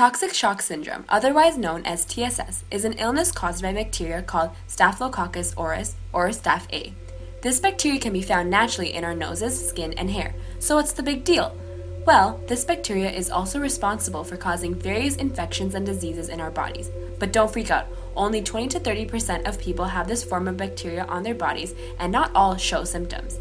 Toxic shock syndrome, otherwise known as TSS, is an illness caused by bacteria called Staphylococcus aureus or Staph A. This bacteria can be found naturally in our noses, skin, and hair. So what's the big deal? Well, this bacteria is also responsible for causing various infections and diseases in our bodies. But don't freak out. Only 20 to 30% of people have this form of bacteria on their bodies, and not all show symptoms.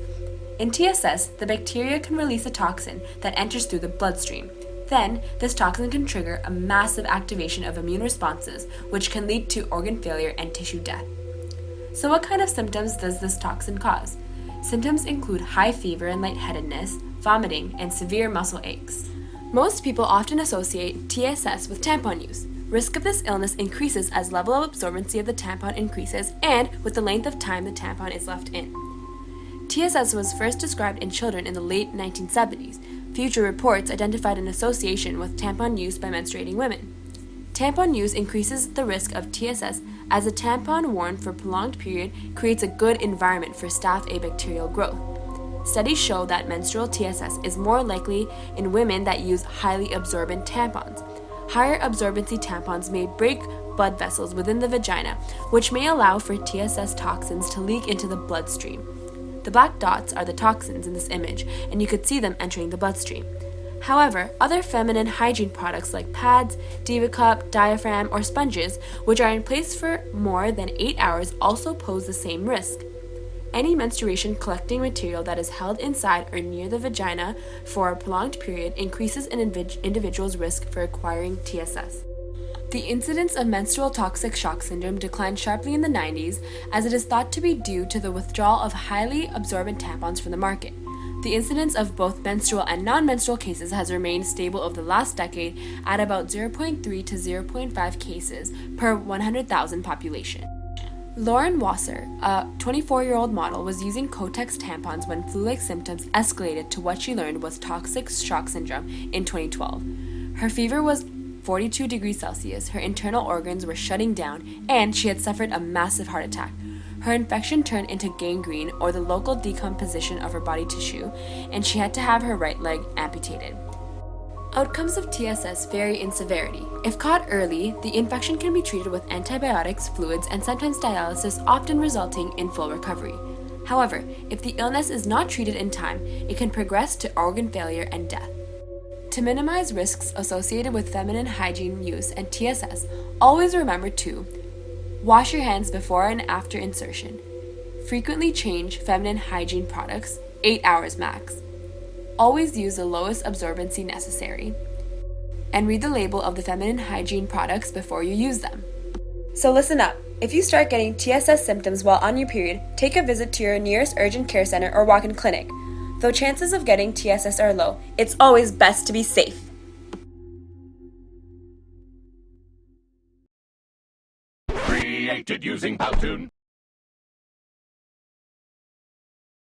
In TSS, the bacteria can release a toxin that enters through the bloodstream. Then, this toxin can trigger a massive activation of immune responses, which can lead to organ failure and tissue death. So what kind of symptoms does this toxin cause? Symptoms include high fever and lightheadedness, vomiting, and severe muscle aches. Most people often associate TSS with tampon use. Risk of this illness increases as level of absorbency of the tampon increases and with the length of time the tampon is left in. TSS was first described in children in the late 1970s. Future reports identified an association with tampon use by menstruating women. Tampon use increases the risk of TSS as a tampon worn for a prolonged period creates a good environment for Staph A bacterial growth. Studies show that menstrual TSS is more likely in women that use highly absorbent tampons. Higher absorbency tampons may break blood vessels within the vagina, which may allow for TSS toxins to leak into the bloodstream. The black dots are the toxins in this image, and you could see them entering the bloodstream. However, other feminine hygiene products like pads, Diva Cup, diaphragm, or sponges, which are in place for more than 8 hours, also pose the same risk. Any menstruation collecting material that is held inside or near the vagina for a prolonged period increases an individual's risk for acquiring TSS. The incidence of menstrual toxic shock syndrome declined sharply in the 90s, as it is thought to be due to the withdrawal of highly absorbent tampons from the market. The incidence of both menstrual and non-menstrual cases has remained stable over the last decade at about 0.3 to 0.5 cases per 100,000 population. Lauren Wasser, a 24-year-old model, was using Kotex tampons when flu-like symptoms escalated to what she learned was toxic shock syndrome in 2012. Her fever was 42 degrees Celsius, her internal organs were shutting down, and she had suffered a massive heart attack. Her infection turned into gangrene, or the local decomposition of her body tissue, and she had to have her right leg amputated. Outcomes of TSS vary in severity. If caught early, the infection can be treated with antibiotics, fluids, and sometimes dialysis, often resulting in full recovery. However, if the illness is not treated in time, it can progress to organ failure and death. To minimize risks associated with feminine hygiene use and TSS, always remember to wash your hands before and after insertion. Frequently change feminine hygiene products, 8 hours max. Always use the lowest absorbency necessary. And read the label of the feminine hygiene products before you use them. So listen up. If you start getting TSS symptoms while on your period, take a visit to your nearest urgent care center or walk-in clinic. Though chances of getting TSS are low, it's always best to be safe. Created using Powtoon.